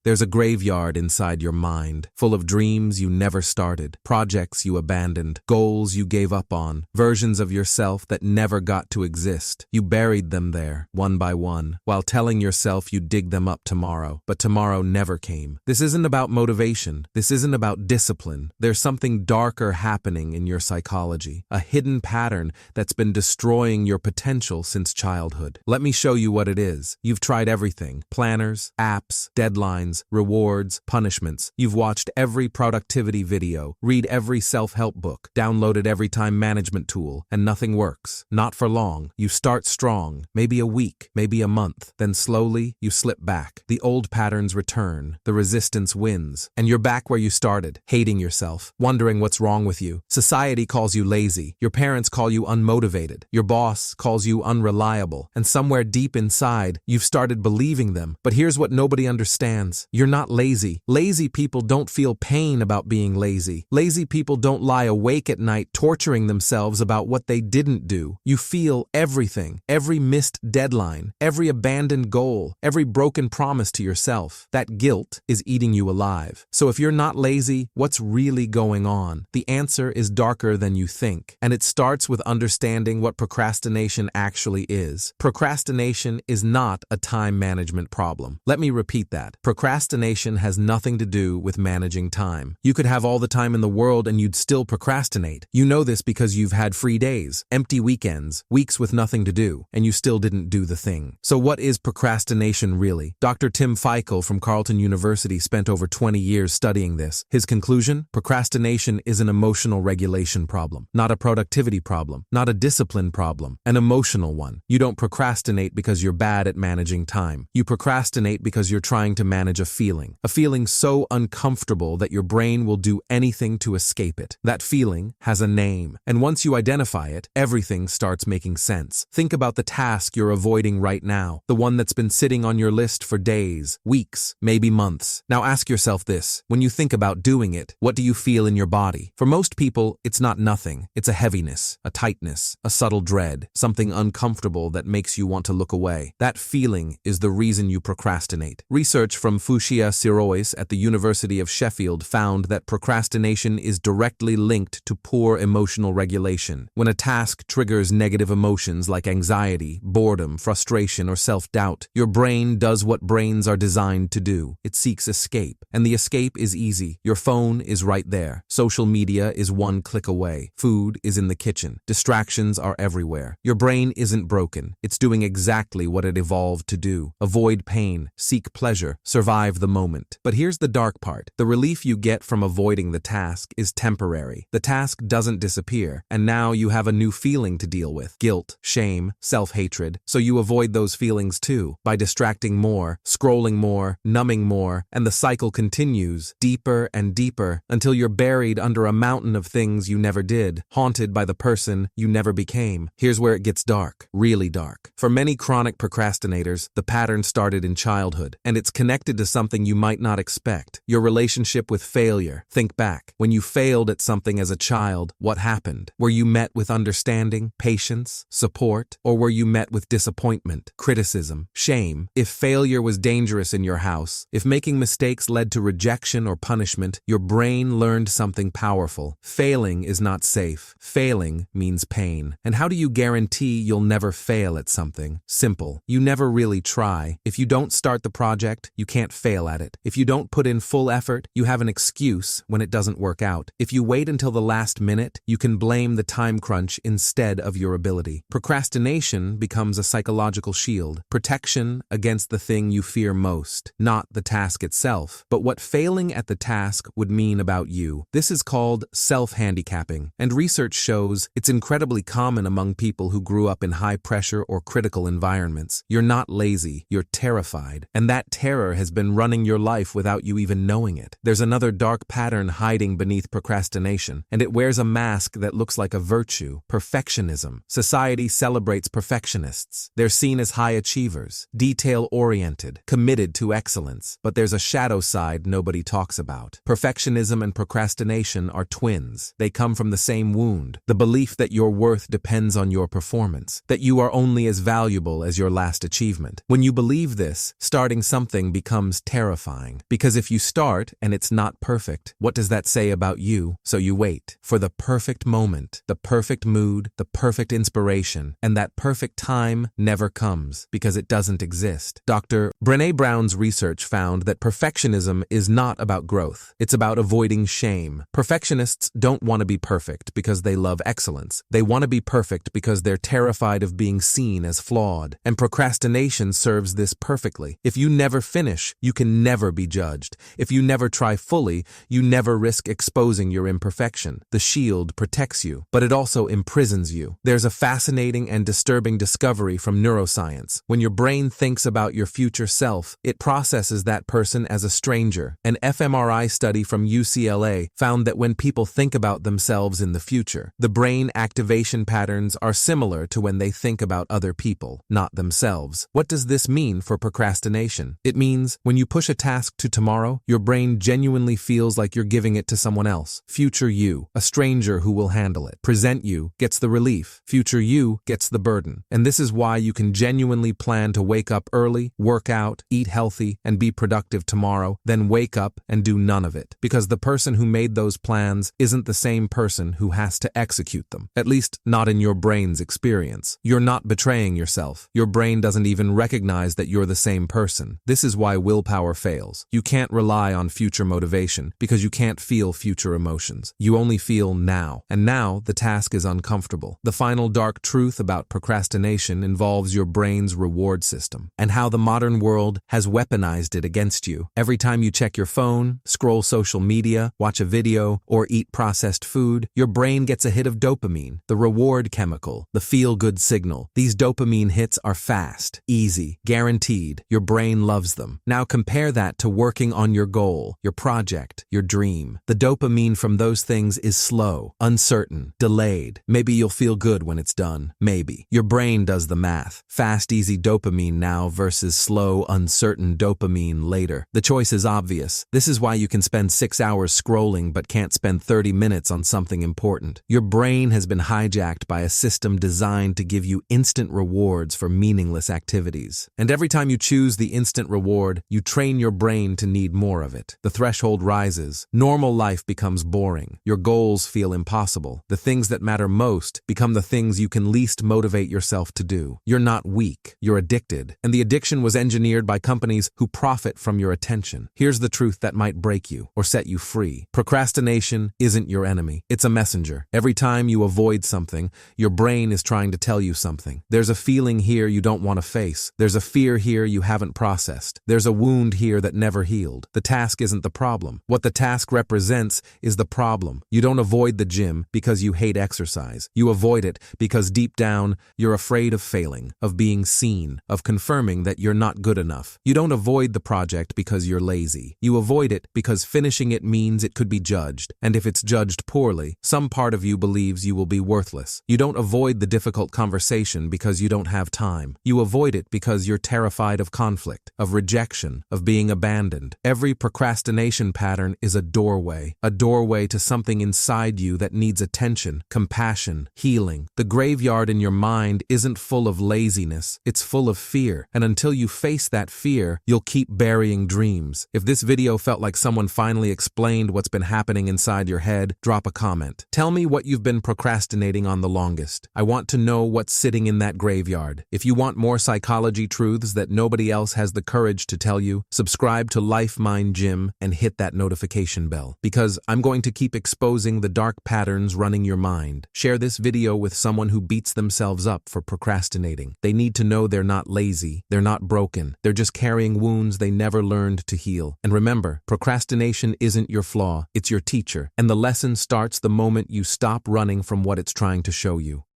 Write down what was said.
There's a graveyard inside your mind, full of dreams you never started, projects you abandoned, goals you gave up on, versions of yourself that never got to exist. You buried them there, one by one, while telling yourself you'd dig them up tomorrow. But tomorrow never came. This isn't about motivation. This isn't about discipline. There's something darker happening in your psychology, a hidden pattern that's been destroying your potential since childhood. Let me show you what it is. You've tried everything: planners, apps, deadlines, rewards, punishments. You've watched every productivity video, read every self-help book, downloaded every time management tool, and nothing works. Not for long. You start strong, maybe a week, maybe a month. Then slowly, you slip back. The old patterns return. The resistance wins. And you're back where you started, hating yourself, wondering what's wrong with you. Society calls you lazy. Your parents call you unmotivated. Your boss calls you unreliable. And somewhere deep inside, you've started believing them. But here's what nobody understands. You're not lazy. Lazy people don't feel pain about being lazy. Lazy people don't lie awake at night torturing themselves about what they didn't do. You feel everything, every missed deadline, every abandoned goal, every broken promise to yourself. That guilt is eating you alive. So if you're not lazy, what's really going on? The answer is darker than you think. And it starts with understanding what procrastination actually is. Procrastination is not a time management problem. Let me repeat that. Procrastination has nothing to do with managing time. You could have all the time in the world and you'd still procrastinate. You know this because you've had free days, empty weekends, weeks with nothing to do, and you still didn't do the thing. So what is procrastination really? Dr. Tim Feichel from Carleton University spent over 20 years studying this. His conclusion? Procrastination is an emotional regulation problem, not a productivity problem, not a discipline problem, an emotional one. You don't procrastinate because you're bad at managing time. You procrastinate because you're trying to manage a feeling so uncomfortable that your brain will do anything to escape it. That feeling has a name, and once you identify it, everything starts making sense. Think about the task you're avoiding right now, the one that's been sitting on your list for days, weeks, maybe months. Now ask yourself this: when you think about doing it, what do you feel in your body? For most people, it's not nothing. It's a heaviness, a tightness, a subtle dread, something uncomfortable that makes you want to look away. That feeling is the reason you procrastinate. Research from Fushia Sirois at the University of Sheffield found that procrastination is directly linked to poor emotional regulation. When a task triggers negative emotions like anxiety, boredom, frustration, or self-doubt, your brain does what brains are designed to do. It seeks escape. And the escape is easy. Your phone is right there. Social media is one click away. Food is in the kitchen. Distractions are everywhere. Your brain isn't broken. It's doing exactly what it evolved to do. Avoid pain, seek pleasure, survive the moment. But here's the dark part. The relief you get from avoiding the task is temporary. The task doesn't disappear, and now you have a new feeling to deal with: guilt, shame, self-hatred. So you avoid those feelings too, by distracting more, scrolling more, numbing more, and the cycle continues, deeper and deeper, until you're buried under a mountain of things you never did, haunted by the person you never became. Here's where it gets dark, really dark. For many chronic procrastinators, the pattern started in childhood, and it's connected to something you might not expect: your relationship with failure. Think back. When you failed at something as a child, what happened? Were you met with understanding, patience, support, or were you met with disappointment, criticism, shame? If failure was dangerous in your house, if making mistakes led to rejection or punishment, your brain learned something powerful. Failing is not safe. Failing means pain. And how do you guarantee you'll never fail at something? Simple. You never really try. If you don't start the project, you can't fail at it. If you don't put in full effort, you have an excuse when it doesn't work out. If you wait until the last minute, you can blame the time crunch instead of your ability. Procrastination becomes a psychological shield, protection against the thing you fear most, not the task itself, but what failing at the task would mean about you. This is called self-handicapping, and research shows it's incredibly common among people who grew up in high-pressure or critical environments. You're not lazy, you're terrified, and that terror has been running your life without you even knowing it. There's another dark pattern hiding beneath procrastination, and it wears a mask that looks like a virtue: perfectionism. Society celebrates perfectionists. They're seen as high achievers, detail-oriented, committed to excellence. But there's a shadow side nobody talks about. Perfectionism and procrastination are twins. They come from the same wound: the belief that your worth depends on your performance, that you are only as valuable as your last achievement. When you believe this, starting something becomes becomes terrifying. Because if you start and it's not perfect, what does that say about you? So you wait for the perfect moment, the perfect mood, the perfect inspiration, and that perfect time never comes because it doesn't exist. Dr. Brené Brown's research found that perfectionism is not about growth. It's about avoiding shame. Perfectionists don't want to be perfect because they love excellence. They want to be perfect because they're terrified of being seen as flawed. And procrastination serves this perfectly. If you never finish, you can never be judged. If you never try fully, you never risk exposing your imperfection. The shield protects you, but it also imprisons you. There's a fascinating and disturbing discovery from neuroscience. When your brain thinks about your future self, it processes that person as a stranger. An fMRI study from UCLA found that when people think about themselves in the future, the brain activation patterns are similar to when they think about other people, not themselves. What does this mean for procrastination? It means when you push a task to tomorrow, your brain genuinely feels like you're giving it to someone else. Future you, a stranger who will handle it. Present you gets the relief. Future you gets the burden. And this is why you can genuinely plan to wake up early, work out, eat healthy, and be productive tomorrow, then wake up and do none of it. Because the person who made those plans isn't the same person who has to execute them. At least not in your brain's experience. You're not betraying yourself. Your brain doesn't even recognize that you're the same person. This is why willpower fails. You can't rely on future motivation because you can't feel future emotions. You only feel now. And now the task is uncomfortable. The final dark truth about procrastination involves your brain's reward system and how the modern world has weaponized it against you. Every time you check your phone, scroll social media, watch a video, or eat processed food, your brain gets a hit of dopamine, the reward chemical, the feel-good signal. These dopamine hits are fast, easy, guaranteed. Your brain loves them. Now compare that to working on your goal, your project, your dream. The dopamine from those things is slow, uncertain, delayed. Maybe you'll feel good when it's done. Maybe. Your brain does the math. Fast, easy dopamine now versus slow, uncertain dopamine later. The choice is obvious. This is why you can spend 6 hours scrolling but can't spend 30 minutes on something important. Your brain has been hijacked by a system designed to give you instant rewards for meaningless activities. And every time you choose the instant reward, you train your brain to need more of it. The threshold rises. Normal life becomes boring. Your goals feel impossible. The things that matter most become the things you can least motivate yourself to do. You're not weak. You're addicted. And the addiction was engineered by companies who profit from your attention. Here's the truth that might break you or set you free. Procrastination isn't your enemy. It's a messenger. Every time you avoid something, your brain is trying to tell you something. There's a feeling here you don't want to face. There's a fear here you haven't processed. There's a wound here that never healed. The task isn't the problem. What the task represents is the problem. You don't avoid the gym because you hate exercise. You avoid it because deep down, you're afraid of failing, of being seen, of confirming that you're not good enough. You don't avoid the project because you're lazy. You avoid it because finishing it means it could be judged. And if it's judged poorly, some part of you believes you will be worthless. You don't avoid the difficult conversation because you don't have time. You avoid it because you're terrified of conflict, of rejection, of being abandoned. Every procrastination pattern is a doorway to something inside you that needs attention, compassion, healing. The graveyard in your mind isn't full of laziness, it's full of fear. And until you face that fear, you'll keep burying dreams. If this video felt like someone finally explained what's been happening inside your head, drop a comment. Tell me what you've been procrastinating on the longest. I want to know what's sitting in that graveyard. If you want more psychology truths that nobody else has the courage to tell you, subscribe to Life Mind Gym and hit that notification bell. Because I'm going to keep exposing the dark patterns running your mind. Share this video with someone who beats themselves up for procrastinating. They need to know they're not lazy, they're not broken, they're just carrying wounds they never learned to heal. And remember, procrastination isn't your flaw, it's your teacher. And the lesson starts the moment you stop running from what it's trying to show you.